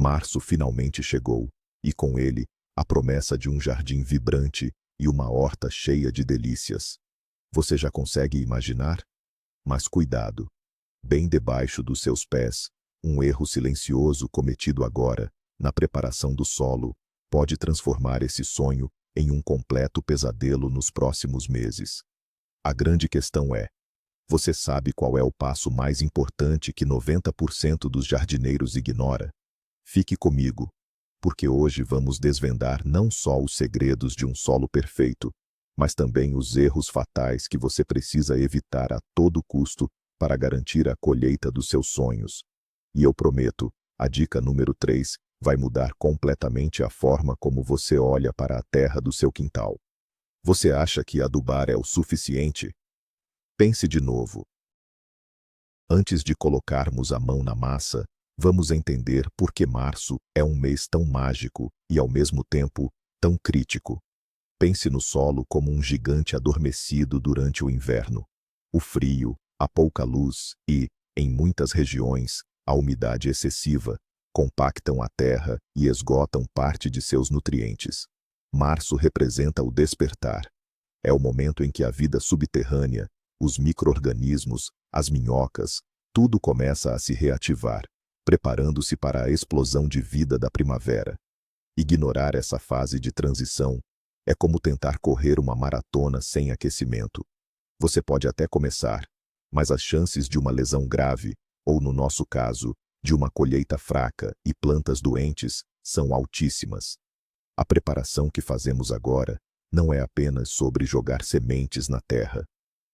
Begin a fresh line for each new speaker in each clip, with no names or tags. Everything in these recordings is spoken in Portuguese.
Março finalmente chegou, e com ele, a promessa de um jardim vibrante e uma horta cheia de delícias. Você já consegue imaginar? Mas cuidado! Bem debaixo dos seus pés, um erro silencioso cometido agora, na preparação do solo, pode transformar esse sonho em um completo pesadelo nos próximos meses. A grande questão é: você sabe qual é o passo mais importante que 90% dos jardineiros ignora? Fique comigo, porque hoje vamos desvendar não só os segredos de um solo perfeito, mas também os erros fatais que você precisa evitar a todo custo para garantir a colheita dos seus sonhos. E eu prometo, a dica número 3 vai mudar completamente a forma como você olha para a terra do seu quintal. Você acha que adubar é o suficiente? Pense de novo. Antes de colocarmos a mão na massa, vamos entender por que março é um mês tão mágico e, ao mesmo tempo, tão crítico. Pense no solo como um gigante adormecido durante o inverno. O frio, a pouca luz e, em muitas regiões, a umidade excessiva compactam a terra e esgotam parte de seus nutrientes. Março representa o despertar. É o momento em que a vida subterrânea, os micro-organismos, as minhocas, tudo começa a se reativar, preparando-se para a explosão de vida da primavera. Ignorar essa fase de transição é como tentar correr uma maratona sem aquecimento. Você pode até começar, mas as chances de uma lesão grave, ou no nosso caso, de uma colheita fraca e plantas doentes, são altíssimas. A preparação que fazemos agora não é apenas sobre jogar sementes na terra.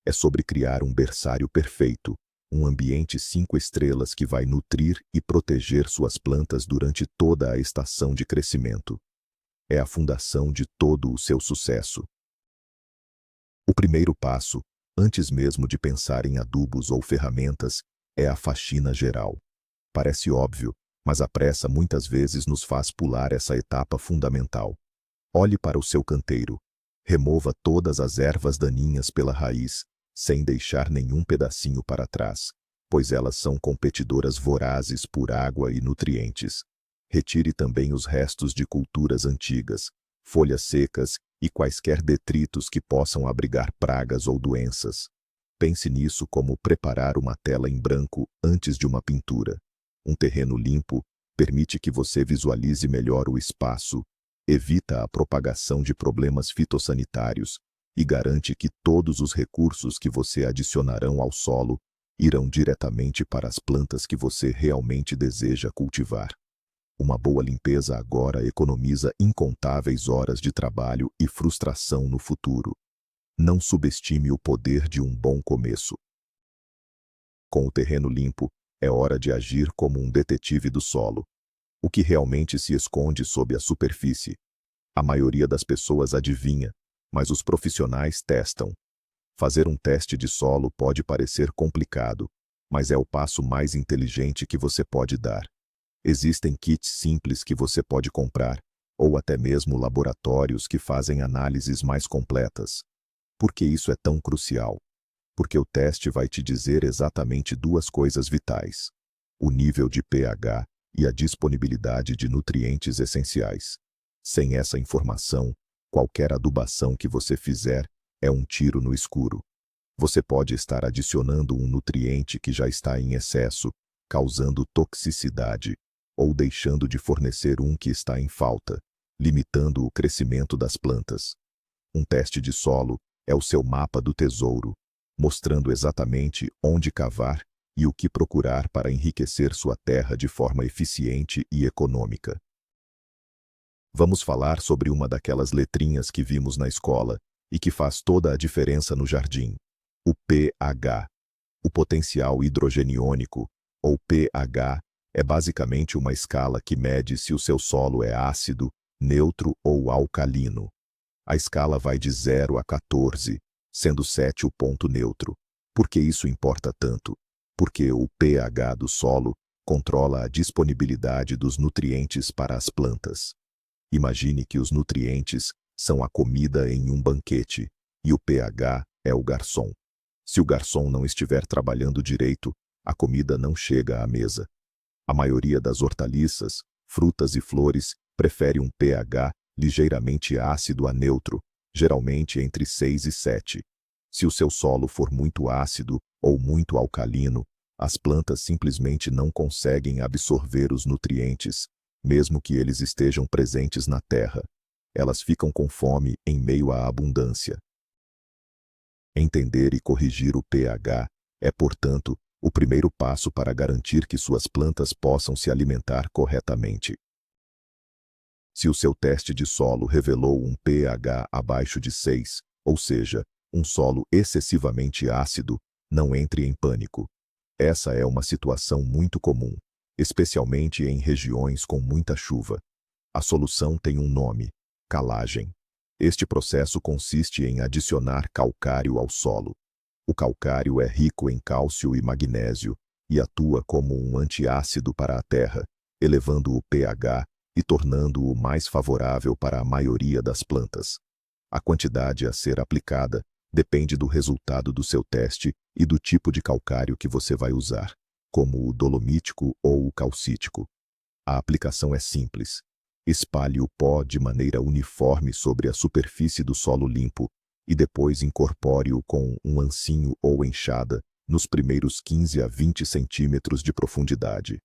É sobre criar um berçário perfeito, um ambiente 5 estrelas que vai nutrir e proteger suas plantas durante toda a estação de crescimento. É a fundação de todo o seu sucesso. O primeiro passo, antes mesmo de pensar em adubos ou ferramentas, é a faxina geral. Parece óbvio, mas a pressa muitas vezes nos faz pular essa etapa fundamental. Olhe para o seu canteiro. Remova todas as ervas daninhas pela raiz, sem deixar nenhum pedacinho para trás, pois elas são competidoras vorazes por água e nutrientes. Retire também os restos de culturas antigas, folhas secas e quaisquer detritos que possam abrigar pragas ou doenças. Pense nisso como preparar uma tela em branco antes de uma pintura. Um terreno limpo permite que você visualize melhor o espaço, evita a propagação de problemas fitossanitários e garante que todos os recursos que você adicionarão ao solo irão diretamente para as plantas que você realmente deseja cultivar. Uma boa limpeza agora economiza incontáveis horas de trabalho e frustração no futuro. Não subestime o poder de um bom começo. Com o terreno limpo, é hora de agir como um detetive do solo. O que realmente se esconde sob a superfície? A maioria das pessoas adivinha, mas os profissionais testam. Fazer um teste de solo pode parecer complicado, mas é o passo mais inteligente que você pode dar. Existem kits simples que você pode comprar, ou até mesmo laboratórios que fazem análises mais completas. Por que isso é tão crucial? Porque o teste vai te dizer exatamente duas coisas vitais: o nível de pH e a disponibilidade de nutrientes essenciais. Sem essa informação, qualquer adubação que você fizer é um tiro no escuro. Você pode estar adicionando um nutriente que já está em excesso, causando toxicidade, ou deixando de fornecer um que está em falta, limitando o crescimento das plantas. Um teste de solo é o seu mapa do tesouro, mostrando exatamente onde cavar e o que procurar para enriquecer sua terra de forma eficiente e econômica. Vamos falar sobre uma daquelas letrinhas que vimos na escola e que faz toda a diferença no jardim: o pH. O potencial hidrogeniônico, ou pH, é basicamente uma escala que mede se o seu solo é ácido, neutro ou alcalino. A escala vai de 0 a 14, sendo 7 o ponto neutro. Por que isso importa tanto? Porque o pH do solo controla a disponibilidade dos nutrientes para as plantas. Imagine que os nutrientes são a comida em um banquete, e o pH é o garçom. Se o garçom não estiver trabalhando direito, a comida não chega à mesa. A maioria das hortaliças, Frutas e flores preferem um pH ligeiramente ácido a neutro, geralmente entre 6 e 7. Se o seu solo for muito ácido ou muito alcalino, as plantas simplesmente não conseguem absorver os nutrientes, mesmo que eles estejam presentes na terra. Elas ficam com fome em meio à abundância. Entender e corrigir o pH é, portanto, o primeiro passo para garantir que suas plantas possam se alimentar corretamente. Se o seu teste de solo revelou um pH abaixo de 6, ou seja, um solo excessivamente ácido, não entre em pânico. Essa é uma situação muito comum, especialmente em regiões com muita chuva. A solução tem um nome: calagem. Este processo consiste em adicionar calcário ao solo. O calcário é rico em cálcio e magnésio e atua como um antiácido para a terra, elevando o pH e tornando-o mais favorável para a maioria das plantas. A quantidade a ser aplicada depende do resultado do seu teste e do tipo de calcário que você vai usar, como o dolomítico ou o calcítico. A aplicação é simples. Espalhe o pó de maneira uniforme sobre a superfície do solo limpo e depois incorpore-o com um ancinho ou enxada nos primeiros 15 a 20 centímetros de profundidade.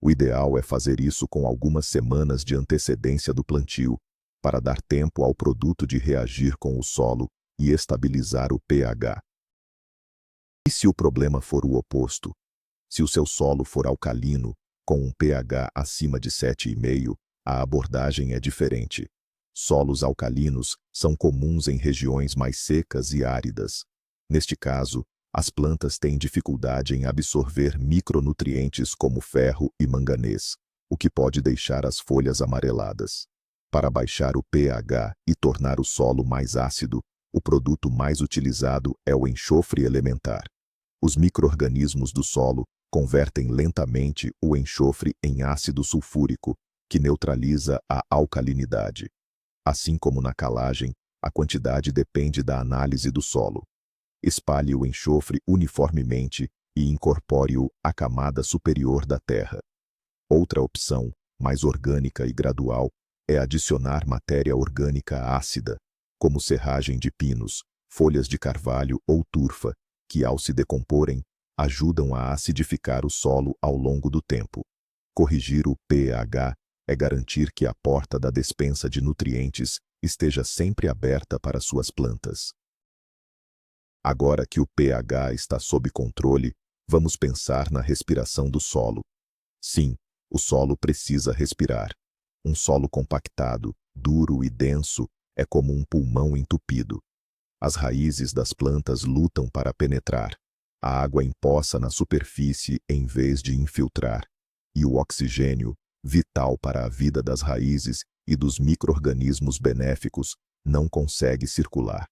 O ideal é fazer isso com algumas semanas de antecedência do plantio, para dar tempo ao produto de reagir com o solo e estabilizar o pH. E se o problema for o oposto? Se o seu solo for alcalino, com um pH acima de 7,5, a abordagem é diferente. Solos alcalinos são comuns em regiões mais secas e áridas. Neste caso, as plantas têm dificuldade em absorver micronutrientes como ferro e manganês, o que pode deixar as folhas amareladas. Para baixar o pH e tornar o solo mais ácido, o produto mais utilizado é o enxofre elementar. Os micro-organismos do solo convertem lentamente o enxofre em ácido sulfúrico, que neutraliza a alcalinidade. Assim como na calagem, a quantidade depende da análise do solo. Espalhe o enxofre uniformemente e incorpore-o à camada superior da terra. Outra opção, mais orgânica e gradual, é adicionar matéria orgânica ácida, como serragem de pinos, folhas de carvalho ou turfa, que ao se decomporem, ajudam a acidificar o solo ao longo do tempo. Corrigir o pH é garantir que a porta da despensa de nutrientes esteja sempre aberta para suas plantas. Agora que o pH está sob controle, vamos pensar na respiração do solo. Sim, o solo precisa respirar. Um solo compactado, duro e denso é como um pulmão entupido. As raízes das plantas lutam para penetrar. A água empoça na superfície em vez de infiltrar. E o oxigênio, vital para a vida das raízes e dos micro-organismos benéficos, não consegue circular.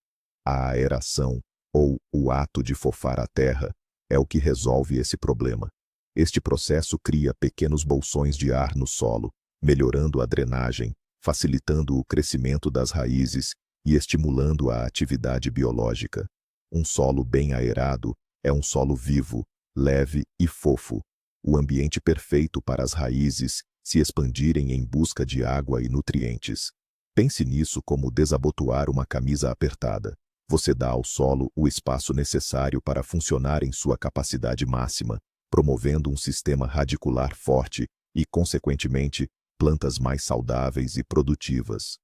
A aeração, ou o ato de fofar a terra, é o que resolve esse problema. Este processo cria pequenos bolsões de ar no solo, melhorando a drenagem, facilitando o crescimento das raízes e estimulando a atividade biológica. Um solo bem aerado é um solo vivo, leve e fofo, o ambiente perfeito para as raízes se expandirem em busca de água e nutrientes. Pense nisso como desabotoar uma camisa apertada. Você dá ao solo o espaço necessário para funcionar em sua capacidade máxima, promovendo um sistema radicular forte e, consequentemente, plantas mais saudáveis e produtivas.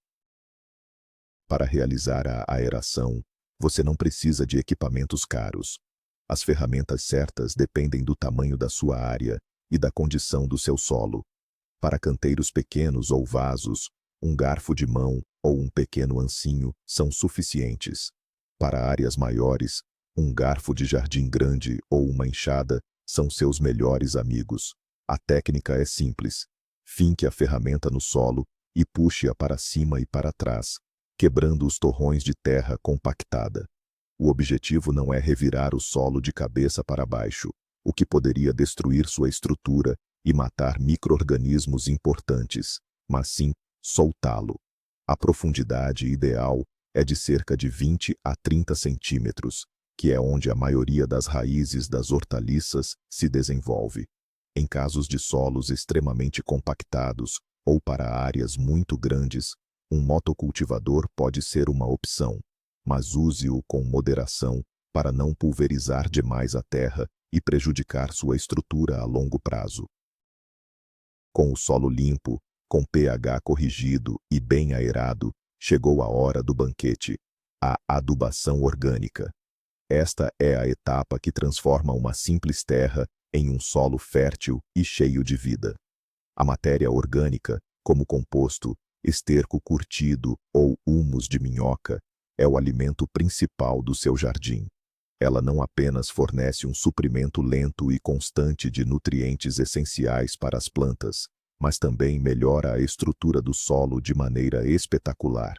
Para realizar a aeração, você não precisa de equipamentos caros. As ferramentas certas dependem do tamanho da sua área e da condição do seu solo. Para canteiros pequenos ou vasos, um garfo de mão ou um pequeno ancinho são suficientes. Para áreas maiores, um garfo de jardim grande ou uma enxada são seus melhores amigos. A técnica é simples. Finque a ferramenta no solo e puxe-a para cima e para trás, quebrando os torrões de terra compactada. O objetivo não é revirar o solo de cabeça para baixo, o que poderia destruir sua estrutura e matar micro-organismos importantes, mas sim soltá-lo. A profundidade ideal é de cerca de 20 a 30 centímetros, que é onde a maioria das raízes das hortaliças se desenvolve. Em casos de solos extremamente compactados ou para áreas muito grandes, um motocultivador pode ser uma opção, mas use-o com moderação para não pulverizar demais a terra e prejudicar sua estrutura a longo prazo. Com o solo limpo, com pH corrigido e bem aerado, chegou a hora do banquete, a adubação orgânica. Esta é a etapa que transforma uma simples terra em um solo fértil e cheio de vida. A matéria orgânica, como composto, esterco curtido ou humus de minhoca, é o alimento principal do seu jardim. Ela não apenas fornece um suprimento lento e constante de nutrientes essenciais para as plantas, mas também melhora a estrutura do solo de maneira espetacular.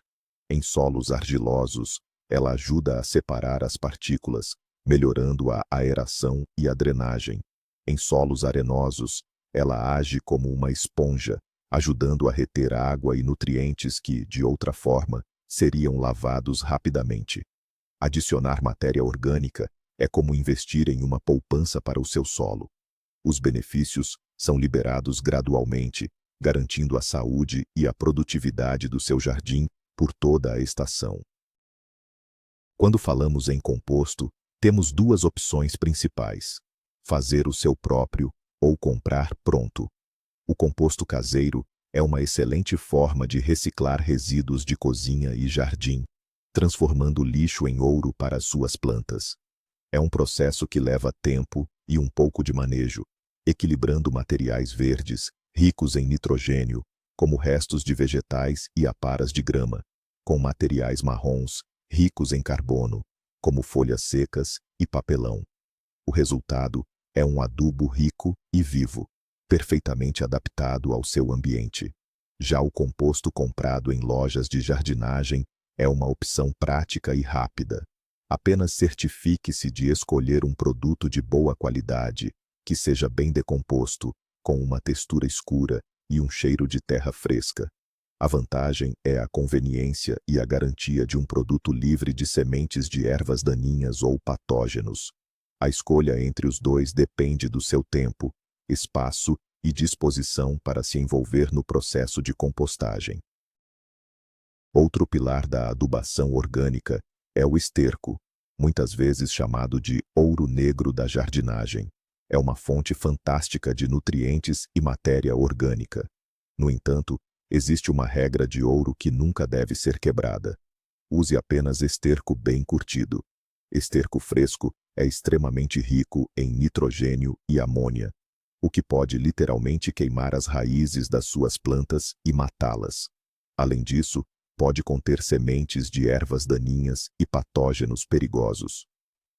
Em solos argilosos, ela ajuda a separar as partículas, melhorando a aeração e a drenagem. Em solos arenosos, ela age como uma esponja, ajudando a reter água e nutrientes que, de outra forma, seriam lavados rapidamente. Adicionar matéria orgânica é como investir em uma poupança para o seu solo. Os benefícios são liberados gradualmente, garantindo a saúde e a produtividade do seu jardim por toda a estação. Quando falamos em composto, temos duas opções principais: fazer o seu próprio ou comprar pronto. O composto caseiro é uma excelente forma de reciclar resíduos de cozinha e jardim, transformando lixo em ouro para as suas plantas. É um processo que leva tempo e um pouco de manejo, equilibrando materiais verdes, ricos em nitrogênio, como restos de vegetais e aparas de grama, com materiais marrons, ricos em carbono, como folhas secas e papelão. O resultado é um adubo rico e vivo, perfeitamente adaptado ao seu ambiente. Já o composto comprado em lojas de jardinagem é uma opção prática e rápida. Apenas certifique-se de escolher um produto de boa qualidade, que seja bem decomposto, com uma textura escura e um cheiro de terra fresca. A vantagem é a conveniência e a garantia de um produto livre de sementes de ervas daninhas ou patógenos. A escolha entre os dois depende do seu tempo, espaço e disposição para se envolver no processo de compostagem. Outro pilar da adubação orgânica é o esterco, muitas vezes chamado de ouro negro da jardinagem. É uma fonte fantástica de nutrientes e matéria orgânica. No entanto, existe uma regra de ouro que nunca deve ser quebrada. Use apenas esterco bem curtido. Esterco fresco é extremamente rico em nitrogênio e amônia, o que pode literalmente queimar as raízes das suas plantas e matá-las. Além disso, pode conter sementes de ervas daninhas e patógenos perigosos.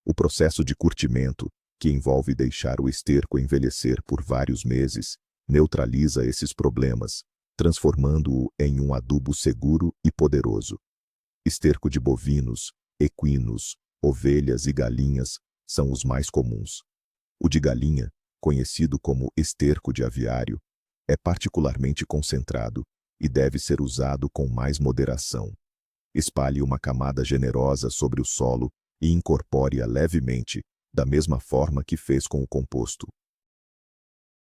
O processo de curtimento, que envolve deixar o esterco envelhecer por vários meses, neutraliza esses problemas, transformando-o em um adubo seguro e poderoso. Esterco de bovinos, equinos, ovelhas e galinhas são os mais comuns. O de galinha, conhecido como esterco de aviário, é particularmente concentrado e deve ser usado com mais moderação. Espalhe uma camada generosa sobre o solo e incorpore-a levemente, da mesma forma que fez com o composto.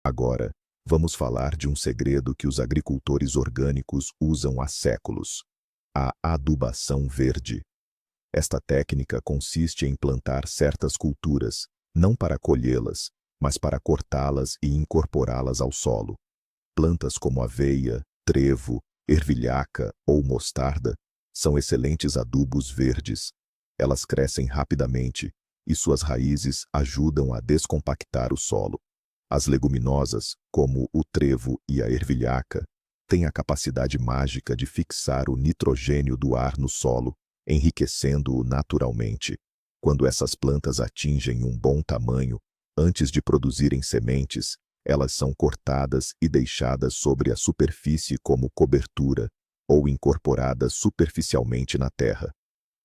Agora, vamos falar de um segredo que os agricultores orgânicos usam há séculos: a adubação verde. Esta técnica consiste em plantar certas culturas, não para colhê-las, mas para cortá-las e incorporá-las ao solo. Plantas como aveia, trevo, ervilhaca ou mostarda são excelentes adubos verdes. Elas crescem rapidamente e suas raízes ajudam a descompactar o solo. As leguminosas, como o trevo e a ervilhaca, têm a capacidade mágica de fixar o nitrogênio do ar no solo, enriquecendo-o naturalmente. Quando essas plantas atingem um bom tamanho, antes de produzirem sementes, elas são cortadas e deixadas sobre a superfície como cobertura, ou incorporadas superficialmente na terra.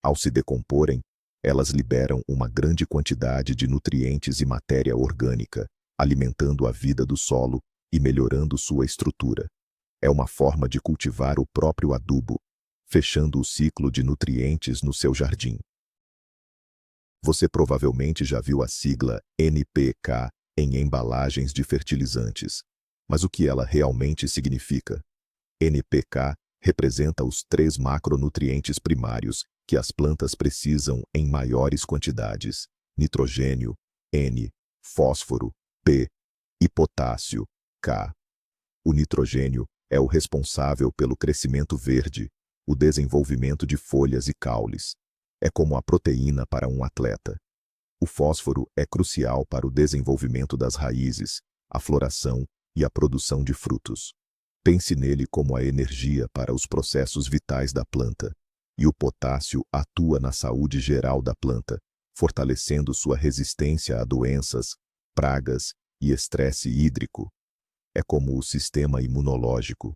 Ao se decomporem, elas liberam uma grande quantidade de nutrientes e matéria orgânica, alimentando a vida do solo e melhorando sua estrutura. É uma forma de cultivar o próprio adubo, fechando o ciclo de nutrientes no seu jardim. Você provavelmente já viu a sigla NPK em embalagens de fertilizantes. Mas o que ela realmente significa? NPK representa os 3 macronutrientes primários que as plantas precisam em maiores quantidades: nitrogênio, N, fósforo, P, e potássio, K. O nitrogênio é o responsável pelo crescimento verde, o desenvolvimento de folhas e caules. É como a proteína para um atleta. O fósforo é crucial para o desenvolvimento das raízes, a floração e a produção de frutos. Pense nele como a energia para os processos vitais da planta. E o potássio atua na saúde geral da planta, fortalecendo sua resistência a doenças, pragas e estresse hídrico. É como o sistema imunológico.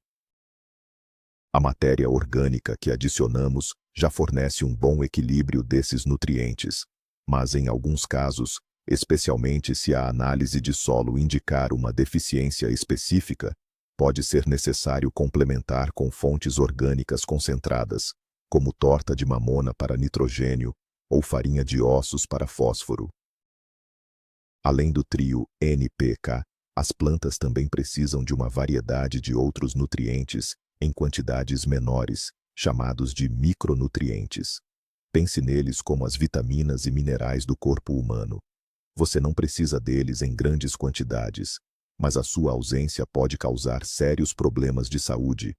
A matéria orgânica que adicionamos já fornece um bom equilíbrio desses nutrientes, mas em alguns casos, especialmente se a análise de solo indicar uma deficiência específica, pode ser necessário complementar com fontes orgânicas concentradas, como torta de mamona para nitrogênio ou farinha de ossos para fósforo. Além do trio NPK, as plantas também precisam de uma variedade de outros nutrientes em quantidades menores, chamados de micronutrientes. Pense neles como as vitaminas e minerais do corpo humano. Você não precisa deles em grandes quantidades, mas a sua ausência pode causar sérios problemas de saúde.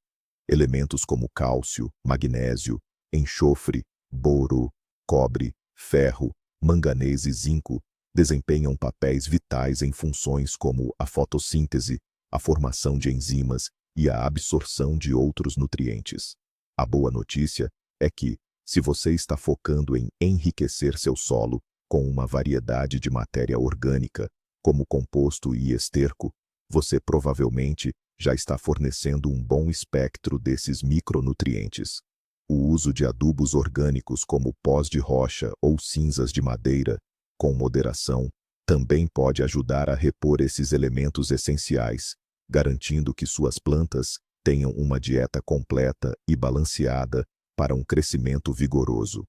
Elementos como cálcio, magnésio, enxofre, boro, cobre, ferro, manganês e zinco desempenham papéis vitais em funções como a fotossíntese, a formação de enzimas e a absorção de outros nutrientes. A boa notícia é que, se você está focando em enriquecer seu solo com uma variedade de matéria orgânica, como composto e esterco, você provavelmente já está fornecendo um bom espectro desses micronutrientes. O uso de adubos orgânicos como pós de rocha ou cinzas de madeira, com moderação, também pode ajudar a repor esses elementos essenciais, garantindo que suas plantas tenham uma dieta completa e balanceada para um crescimento vigoroso.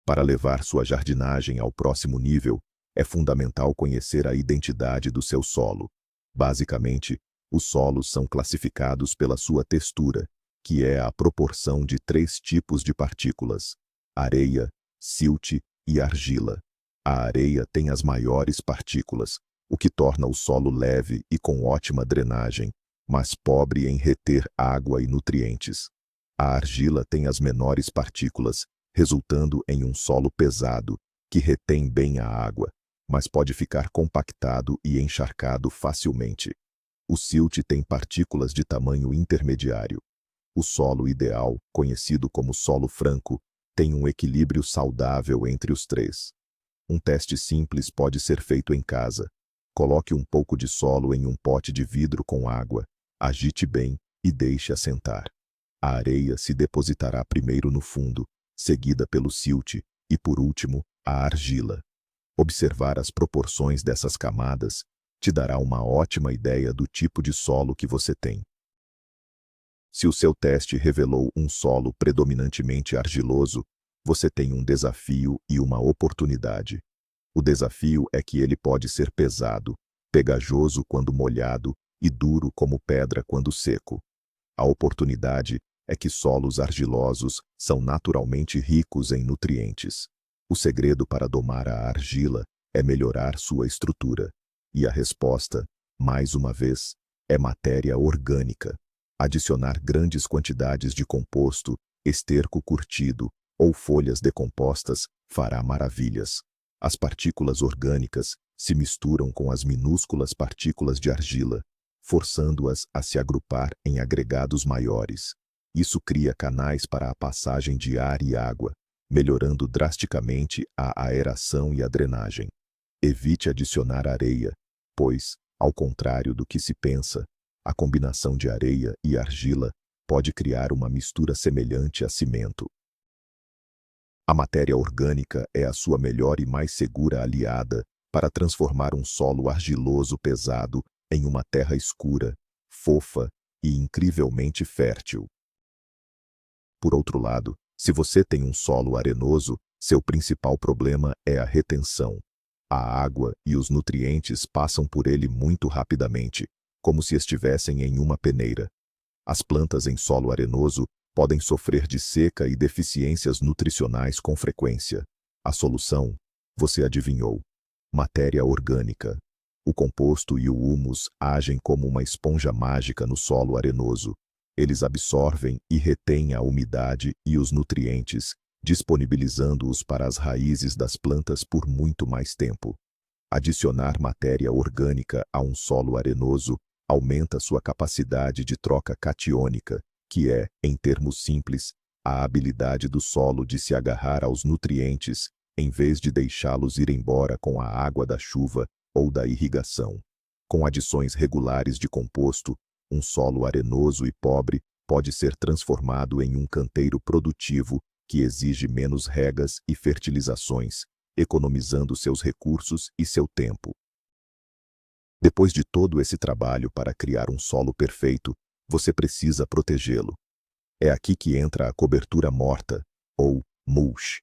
Para levar sua jardinagem ao próximo nível, é fundamental conhecer a identidade do seu solo. Basicamente, os solos são classificados pela sua textura, que é a proporção de 3 tipos de partículas: areia, silt e argila. A areia tem as maiores partículas, o que torna o solo leve e com ótima drenagem, mas pobre em reter água e nutrientes. A argila tem as menores partículas, resultando em um solo pesado, que retém bem a água, mas pode ficar compactado e encharcado facilmente. O silt tem partículas de tamanho intermediário. O solo ideal, conhecido como solo franco, tem um equilíbrio saudável entre os 3. Um teste simples pode ser feito em casa. Coloque um pouco de solo em um pote de vidro com água, agite bem e deixe assentar. A areia se depositará primeiro no fundo, seguida pelo silt e, por último, a argila. Observar as proporções dessas camadas te dará uma ótima ideia do tipo de solo que você tem. Se o seu teste revelou um solo predominantemente argiloso, você tem um desafio e uma oportunidade. O desafio é que ele pode ser pesado, pegajoso quando molhado e duro como pedra quando seco. A oportunidade é que solos argilosos são naturalmente ricos em nutrientes. O segredo para domar a argila é melhorar sua estrutura. E a resposta, mais uma vez, é matéria orgânica. Adicionar grandes quantidades de composto, esterco curtido ou folhas decompostas fará maravilhas. As partículas orgânicas se misturam com as minúsculas partículas de argila, forçando-as a se agrupar em agregados maiores. Isso cria canais para a passagem de ar e água, melhorando drasticamente a aeração e a drenagem. Evite adicionar areia, pois, ao contrário do que se pensa, a combinação de areia e argila pode criar uma mistura semelhante a cimento. A matéria orgânica é a sua melhor e mais segura aliada para transformar um solo argiloso pesado em uma terra escura, fofa e incrivelmente fértil. Por outro lado, se você tem um solo arenoso, seu principal problema é a retenção. A água e os nutrientes passam por ele muito rapidamente, como se estivessem em uma peneira. As plantas em solo arenoso podem sofrer de seca e deficiências nutricionais com frequência. A solução, você adivinhou: matéria orgânica. O composto e o humus agem como uma esponja mágica no solo arenoso. Eles absorvem e retêm a umidade e os nutrientes, disponibilizando-os para as raízes das plantas por muito mais tempo. Adicionar matéria orgânica a um solo arenoso aumenta sua capacidade de troca catiônica, que é, em termos simples, a habilidade do solo de se agarrar aos nutrientes, em vez de deixá-los ir embora com a água da chuva ou da irrigação. Com adições regulares de composto, um solo arenoso e pobre pode ser transformado em um canteiro produtivo que exige menos regas e fertilizações, economizando seus recursos e seu tempo. Depois de todo esse trabalho para criar um solo perfeito, você precisa protegê-lo. É aqui que entra a cobertura morta, ou mulch.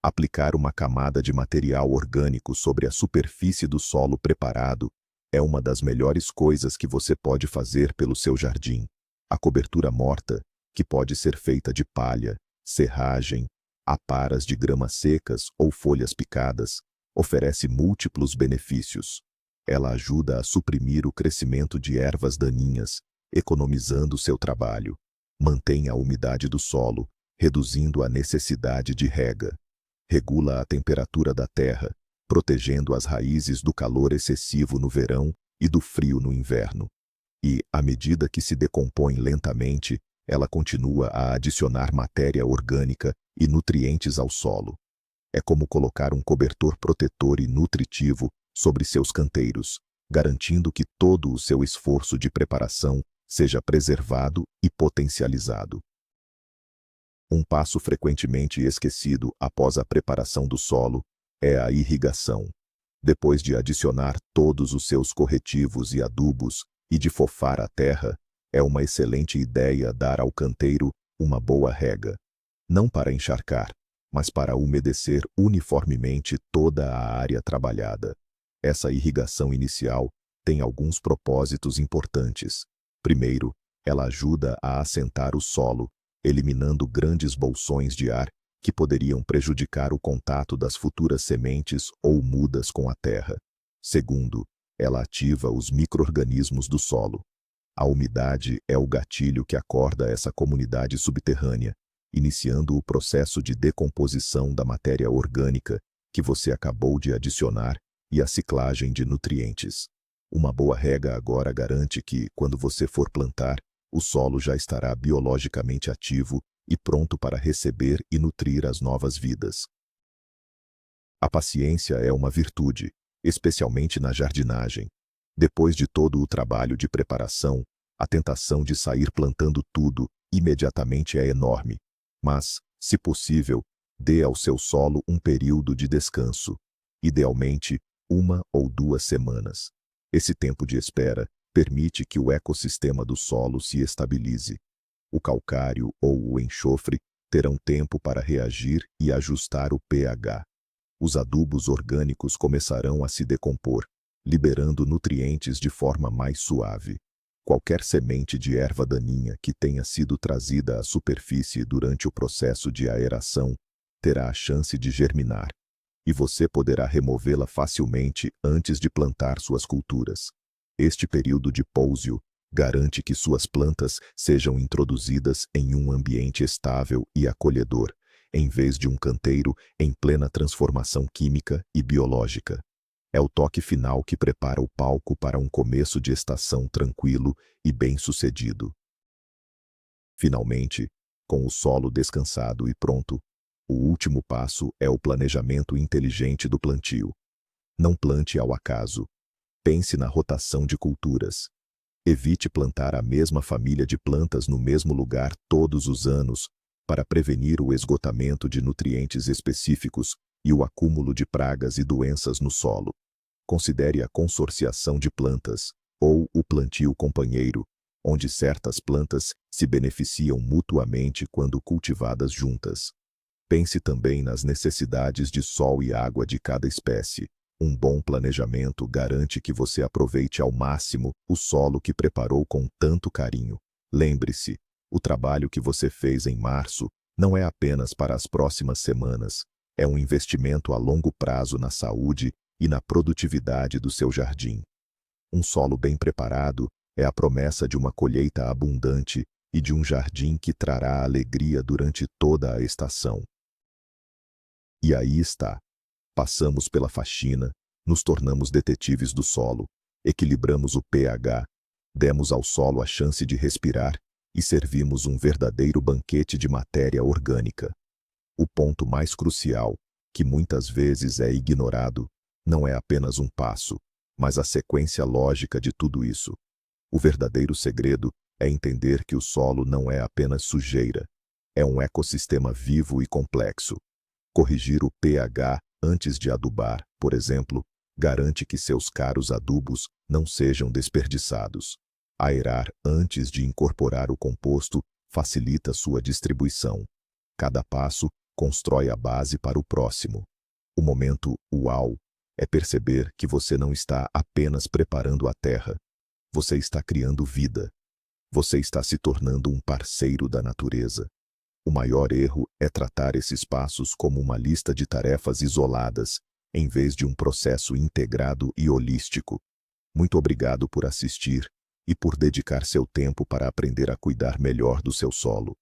Aplicar uma camada de material orgânico sobre a superfície do solo preparado é uma das melhores coisas que você pode fazer pelo seu jardim. A cobertura morta, que pode ser feita de palha, serragem, aparas de gramas secas ou folhas picadas, oferece múltiplos benefícios. Ela ajuda a suprimir o crescimento de ervas daninhas, economizando seu trabalho. Mantém a umidade do solo, reduzindo a necessidade de rega. Regula a temperatura da terra, protegendo as raízes do calor excessivo no verão e do frio no inverno. E, à medida que se decompõe lentamente, ela continua a adicionar matéria orgânica e nutrientes ao solo. É como colocar um cobertor protetor e nutritivo sobre seus canteiros, garantindo que todo o seu esforço de preparação seja preservado e potencializado. Um passo frequentemente esquecido após a preparação do solo é a irrigação. Depois de adicionar todos os seus corretivos e adubos e de fofar a terra, é uma excelente ideia dar ao canteiro uma boa rega. Não para encharcar, mas para umedecer uniformemente toda a área trabalhada. Essa irrigação inicial tem alguns propósitos importantes. Primeiro, ela ajuda a assentar o solo, eliminando grandes bolsões de ar que poderiam prejudicar o contato das futuras sementes ou mudas com a terra. Segundo, ela ativa os micro-organismos do solo. A umidade é o gatilho que acorda essa comunidade subterrânea, iniciando o processo de decomposição da matéria orgânica que você acabou de adicionar e a ciclagem de nutrientes. Uma boa rega agora garante que, quando você for plantar, o solo já estará biologicamente ativo e pronto para receber e nutrir as novas vidas. A paciência é uma virtude, especialmente na jardinagem. Depois de todo o trabalho de preparação, a tentação de sair plantando tudo imediatamente é enorme. Mas, se possível, dê ao seu solo um período de descanso, idealmente 1 ou 2 semanas. Esse tempo de espera permite que o ecossistema do solo se estabilize. O calcário ou o enxofre terão tempo para reagir e ajustar o pH. Os adubos orgânicos começarão a se decompor, liberando nutrientes de forma mais suave. Qualquer semente de erva daninha que tenha sido trazida à superfície durante o processo de aeração terá a chance de germinar, e você poderá removê-la facilmente antes de plantar suas culturas. Este período de pousio garante que suas plantas sejam introduzidas em um ambiente estável e acolhedor, em vez de um canteiro em plena transformação química e biológica. É o toque final que prepara o palco para um começo de estação tranquilo e bem-sucedido. Finalmente, com o solo descansado e pronto, o último passo é o planejamento inteligente do plantio. Não plante ao acaso. Pense na rotação de culturas. Evite plantar a mesma família de plantas no mesmo lugar todos os anos para prevenir o esgotamento de nutrientes específicos e o acúmulo de pragas e doenças no solo. Considere a consorciação de plantas, ou o plantio companheiro, onde certas plantas se beneficiam mutuamente quando cultivadas juntas. Pense também nas necessidades de sol e água de cada espécie. Um bom planejamento garante que você aproveite ao máximo o solo que preparou com tanto carinho. Lembre-se, o trabalho que você fez em março não é apenas para as próximas semanas, é um investimento a longo prazo na saúde e na produtividade do seu jardim. Um solo bem preparado é a promessa de uma colheita abundante e de um jardim que trará alegria durante toda a estação. E aí está. Passamos pela faxina, nos tornamos detetives do solo, equilibramos o pH, demos ao solo a chance de respirar e servimos um verdadeiro banquete de matéria orgânica. O ponto mais crucial, que muitas vezes é ignorado, não é apenas um passo, mas a sequência lógica de tudo isso. O verdadeiro segredo é entender que o solo não é apenas sujeira, é um ecossistema vivo e complexo. Corrigir o pH antes de adubar, por exemplo, garante que seus caros adubos não sejam desperdiçados. Aerar antes de incorporar o composto facilita sua distribuição. Cada passo constrói a base para o próximo. O momento uau é perceber que você não está apenas preparando a terra. Você está criando vida. Você está se tornando um parceiro da natureza. O maior erro é tratar esses passos como uma lista de tarefas isoladas, em vez de um processo integrado e holístico. Muito obrigado por assistir e por dedicar seu tempo para aprender a cuidar melhor do seu solo.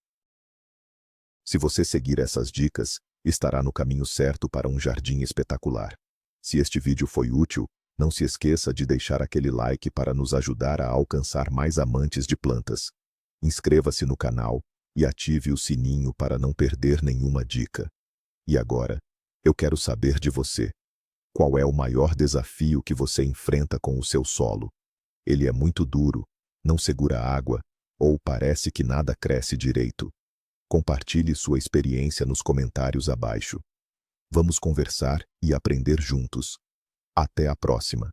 Se você seguir essas dicas, estará no caminho certo para um jardim espetacular. Se este vídeo foi útil, não se esqueça de deixar aquele like para nos ajudar a alcançar mais amantes de plantas. Inscreva-se no canal e ative o sininho para não perder nenhuma dica. E agora, eu quero saber de você. Qual é o maior desafio que você enfrenta com o seu solo? Ele é muito duro, não segura água, ou parece que nada cresce direito? Compartilhe sua experiência nos comentários abaixo. Vamos conversar e aprender juntos. Até a próxima!